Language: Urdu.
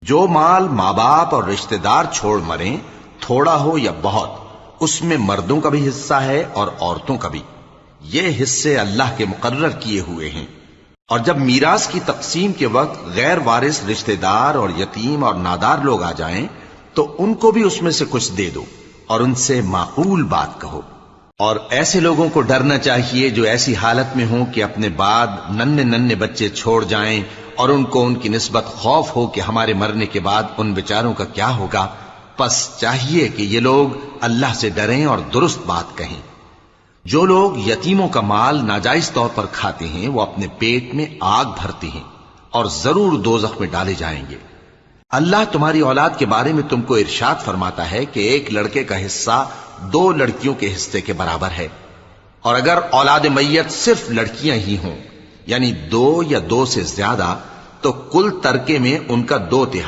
جو مال ماں باپ اور رشتہ دار چھوڑ مریں، تھوڑا ہو یا بہت، اس میں مردوں کا بھی حصہ ہے اور عورتوں کا بھی۔ یہ حصے اللہ کے مقرر کیے ہوئے ہیں۔ اور جب میراث کی تقسیم کے وقت غیر وارث رشتہ دار اور یتیم اور نادار لوگ آ جائیں تو ان کو بھی اس میں سے کچھ دے دو اور ان سے معقول بات کہو۔ اور ایسے لوگوں کو ڈرنا چاہیے جو ایسی حالت میں ہوں کہ اپنے بعد ننھے ننھے بچے چھوڑ جائیں اور ان کو ان کی نسبت خوف ہو کہ ہمارے مرنے کے بعد ان بیچاروں کا کیا ہوگا۔ پس چاہیے کہ یہ لوگ اللہ سے ڈریں اور درست بات کہیں۔ جو لوگ یتیموں کا مال ناجائز طور پر کھاتے ہیں وہ اپنے پیٹ میں آگ بھرتے ہیں اور ضرور دوزخ میں ڈالے جائیں گے۔ اللہ تمہاری اولاد کے بارے میں تم کو ارشاد فرماتا ہے کہ ایک لڑکے کا حصہ 2 لڑکیوں کے حصے کے برابر ہے، اور اگر اولاد میت صرف لڑکیاں ہی ہوں، یعنی 2 یا 2 سے زیادہ، تو کل ترکے میں ان کا 2/3